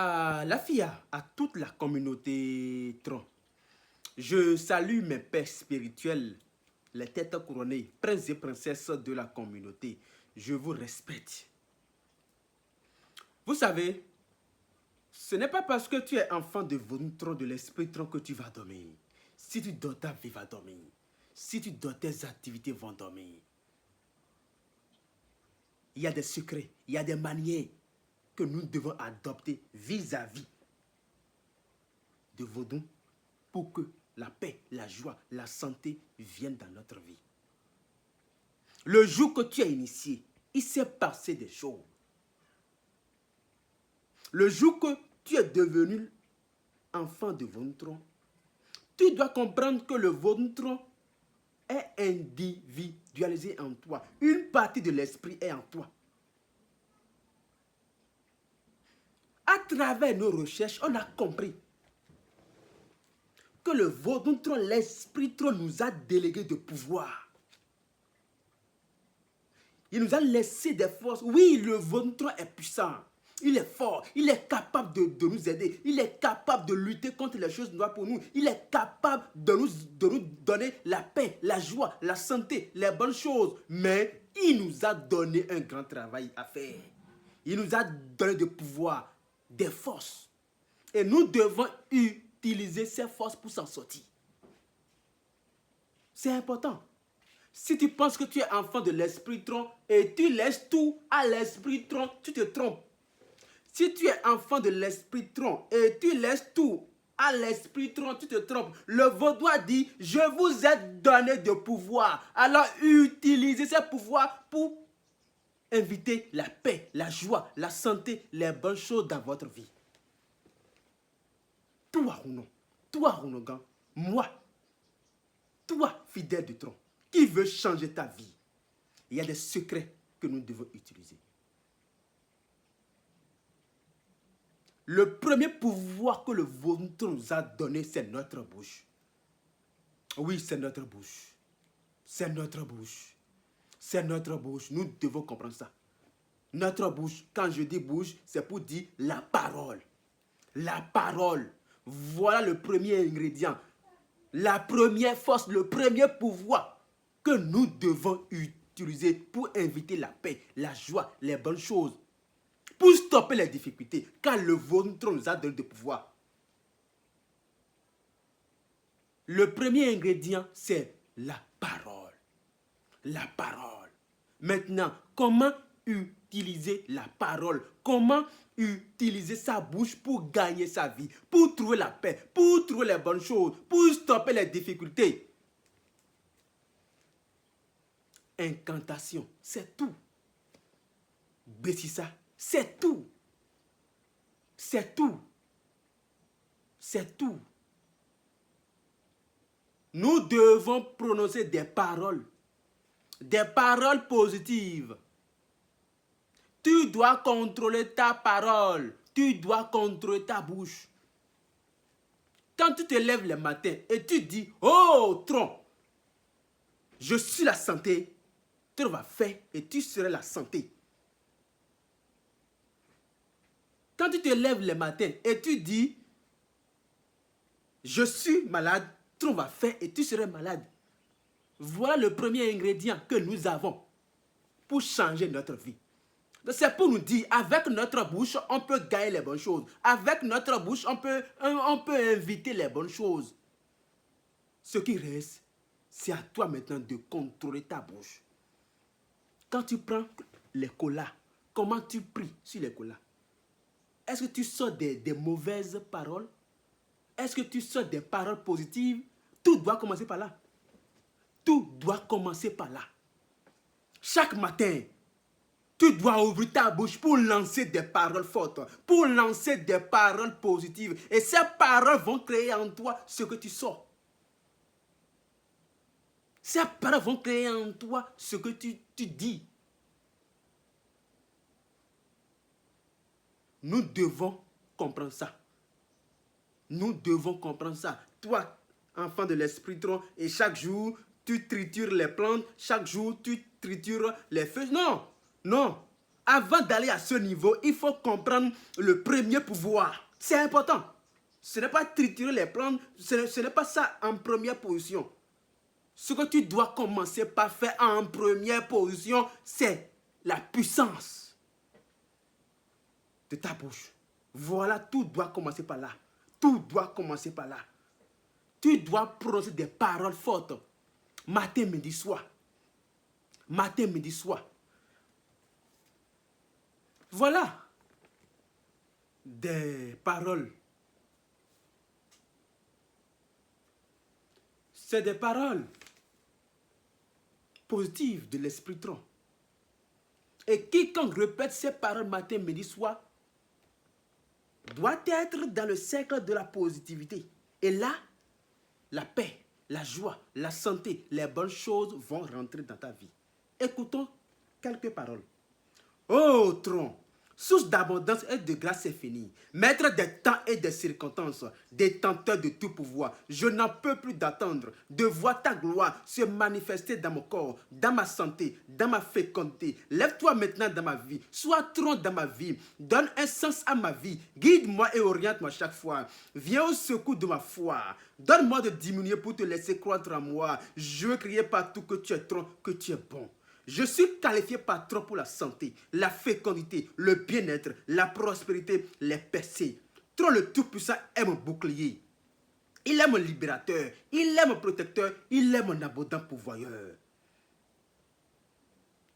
À la FIA, à toute la communauté Tron, je salue mes pères spirituels, les têtes couronnées, princes et princesses de la communauté. Je vous respecte. Vous savez, ce n'est pas parce que tu es enfant de votre de l'esprit Tron que tu vas dormir. Si tu dors, ta vie va dormir. Si tu dors, tes activités vont dormir. Il y a des secrets, il y a des manières que nous devons adopter vis-à-vis de vos dons pour que la paix, la joie, la santé viennent dans notre vie. Le jour que tu es initié, il s'est passé des choses. Le jour que tu es devenu enfant de Vontron, tu dois comprendre que le Vontron est individualisé en toi. Une partie de l'esprit est en toi. À travers nos recherches, on a compris que le Vontron, l'esprit Tron nous a délégué de pouvoir. Il nous a laissé des forces. Oui, le Vontron est puissant. Il est fort. Il est capable de nous aider. Il est capable de lutter contre les choses noires pour nous. Il est capable de nous donner la paix, la joie, la santé, les bonnes choses. Mais il nous a donné un grand travail à faire. Il nous a donné du pouvoir, des forces. Et nous devons utiliser ces forces pour s'en sortir. C'est important. Si tu penses que tu es enfant de l'esprit Tron et tu laisses tout à l'esprit Tron, tu te trompes. Si tu es enfant de l'esprit Tron et tu laisses tout à l'esprit Tron, tu te trompes. Le vaudois dit, je vous ai donné de pouvoir. Alors utilisez ces pouvoirs pour inviter la paix, la joie, la santé, les bonnes choses dans votre vie. Toi, Rounogan, moi, toi, fidèle du Tron, qui veut changer ta vie, il y a des secrets que nous devons utiliser. Le premier pouvoir que le Vontron nous a donné, c'est notre bouche. Oui, c'est notre bouche. C'est notre bouche. C'est notre bouche. Nous devons comprendre ça. Notre bouche, quand je dis bouche, c'est pour dire la parole. La parole. Voilà le premier ingrédient. La première force, le premier pouvoir que nous devons utiliser pour inviter la paix, la joie, les bonnes choses. Pour stopper les difficultés, car le Vontron nous a donné de pouvoir. Le premier ingrédient, c'est la parole. La parole. Maintenant, comment utiliser la parole? Comment utiliser sa bouche pour gagner sa vie, pour trouver la paix, pour trouver les bonnes choses, pour stopper les difficultés? Incantation, c'est tout. Bessissa, c'est tout. C'est tout. C'est tout. Nous devons prononcer des paroles positives. Tu dois contrôler ta parole. Tu dois contrôler ta bouche. Quand tu te lèves le matin et tu dis, oh, Tron, je suis la santé, tu vas faire et tu seras la santé. Quand tu te lèves le matin et tu dis, je suis malade, tu vas faire et tu seras malade. Voilà le premier ingrédient que nous avons pour changer notre vie. C'est pour nous dire, avec notre bouche, on peut gagner les bonnes choses. Avec notre bouche, on peut inviter les bonnes choses. Ce qui reste, c'est à toi maintenant de contrôler ta bouche. Quand tu prends les colas, comment tu pries sur les colas? Est-ce que tu sors des mauvaises paroles? Est-ce que tu sors des paroles positives? Tout doit commencer par là. Tout doit commencer par là. Chaque matin, tu dois ouvrir ta bouche pour lancer des paroles fortes, pour lancer des paroles positives. Et ces paroles vont créer en toi ce que tu sors. Ces paroles vont créer en toi ce que tu dis. Nous devons comprendre ça. Nous devons comprendre ça. Toi, enfant de l'esprit Tron, et chaque jour, tu tritures les plantes, chaque jour, tu tritures les feuilles. Non, non. Avant d'aller à ce niveau, il faut comprendre le premier pouvoir. C'est important. Ce n'est pas triturer les plantes, ce n'est pas ça en première position. Ce que tu dois commencer par faire en première position, c'est la puissance de ta bouche. Voilà, tout doit commencer par là. Tout doit commencer par là. Tu dois prononcer des paroles fortes. Matin, midi, soir. Matin, midi, soir. Voilà des paroles. C'est des paroles positives de l'esprit tronc. Et quiconque répète ces paroles matin, midi, soir doit être dans le cercle de la positivité. Et là, la paix, la joie, la santé, les bonnes choses vont rentrer dans ta vie. Écoutons quelques paroles. Ô tronc, source d'abondance et de grâce est finie. Maître des temps et des circonstances, détenteur de tout pouvoir, je n'en peux plus d'attendre de voir ta gloire se manifester dans mon corps, dans ma santé, dans ma fécondité. Lève-toi maintenant dans ma vie, sois tronc dans ma vie, donne un sens à ma vie, guide-moi et oriente-moi chaque fois. Viens au secours de ma foi. Donne-moi de diminuer pour te laisser croître en moi. Je veux crier partout que tu es tronc, que tu es bon. Je suis qualifié par tronc pour la santé, la fécondité, le bien-être, la prospérité, les percées. Tronc le Tout-Puissant est mon bouclier. Il est mon libérateur, il est mon protecteur, il est mon abondant pourvoyeur.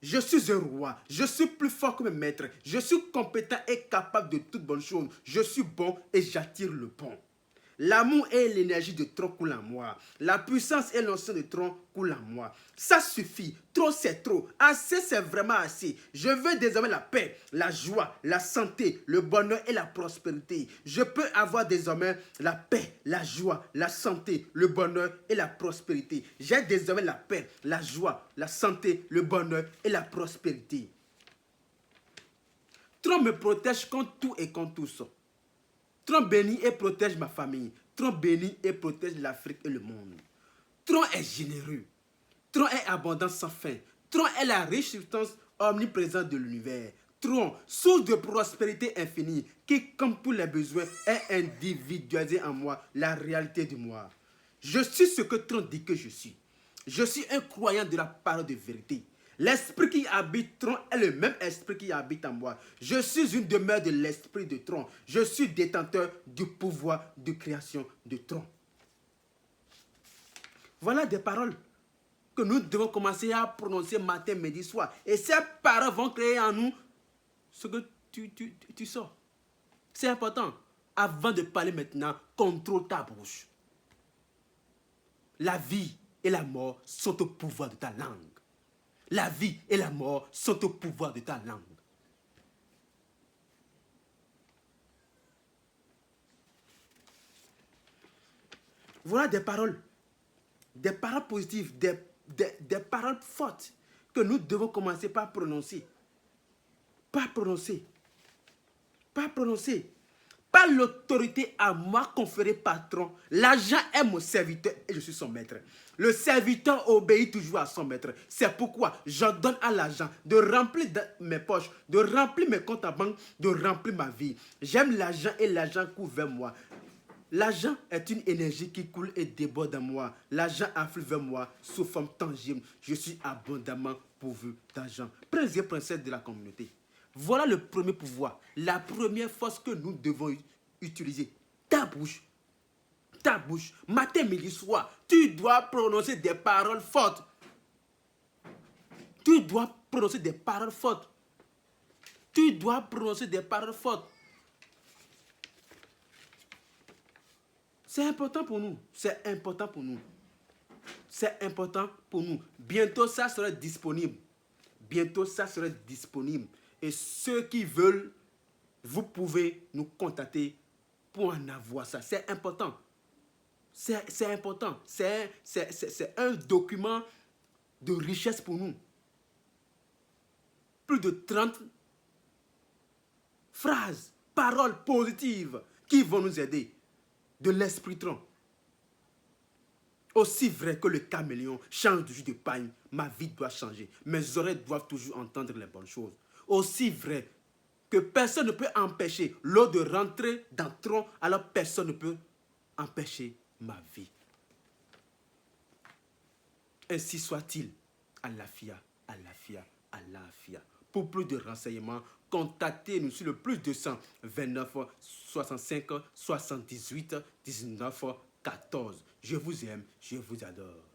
Je suis un roi, je suis plus fort que mes maîtres, je suis compétent et capable de toutes bonnes choses. Je suis bon et j'attire le bon. L'amour et l'énergie de tronc coulent en moi. La puissance et l'onction de tronc coulent en moi. Ça suffit. Trop, c'est trop. Assez, c'est vraiment assez. Je veux désormais la paix, la joie, la santé, le bonheur et la prospérité. Je peux avoir désormais la paix, la joie, la santé, le bonheur et la prospérité. J'ai désormais la paix, la joie, la santé, le bonheur et la prospérité. Tronc me protège contre tout et contre tous. Tronc bénit et protège ma famille. Tronc bénit et protège l'Afrique et le monde. Tronc est généreux. Tronc est abondant sans fin. Tronc est la riche substance omniprésente de l'univers. Tronc, source de prospérité infinie, qui, comme tous les besoins, est individualisé en moi, la réalité de moi. Je suis ce que Tronc dit que je suis. Je suis un croyant de la parole de vérité. L'esprit qui habite Tronc est le même esprit qui habite en moi. Je suis une demeure de l'esprit de Tronc. Je suis détenteur du pouvoir de création de Tronc. Voilà des paroles que nous devons commencer à prononcer matin, midi, soir. Et ces paroles vont créer en nous ce que tu sors. C'est important. Avant de parler maintenant, contrôle ta bouche. La vie et la mort sont au pouvoir de ta langue. La vie et la mort sont au pouvoir de ta langue. Voilà des paroles positives, des paroles fortes que nous devons commencer par prononcer. Par prononcer. Par prononcer. Par l'autorité à moi conférée par Tronc, l'agent est mon serviteur et je suis son maître. Le serviteur obéit toujours à son maître. C'est pourquoi j'ordonne à l'agent de remplir mes poches, de remplir mes comptes à banque, de remplir ma vie. J'aime l'agent et l'agent court vers moi. L'agent est une énergie qui coule et déborde en moi. L'agent afflue vers moi sous forme tangible. Je suis abondamment pourvu d'argent. Prince et princesse de la communauté. Voilà le premier pouvoir, la première force que nous devons utiliser. Ta bouche, matin, midi, soir, tu dois prononcer des paroles fortes. Tu dois prononcer des paroles fortes. Tu dois prononcer des paroles fortes. C'est important pour nous. C'est important pour nous. C'est important pour nous. Bientôt, ça sera disponible. Bientôt, ça sera disponible. Et ceux qui veulent, vous pouvez nous contacter pour en avoir ça. C'est important. C'est important. C'est un document de richesse pour nous. Plus de 30 phrases, paroles positives qui vont nous aider. De l'esprit tronc. Aussi vrai que le caméléon change de jus de pagne, ma vie doit changer. Mes oreilles doivent toujours entendre les bonnes choses. Aussi vrai que personne ne peut empêcher l'eau de rentrer dans le tronc, alors personne ne peut empêcher ma vie. Ainsi soit-il. Alafia, alafia, alafia. Pour plus de renseignements, contactez-nous sur le +200 29 65 78 19 14. Je vous aime, je vous adore.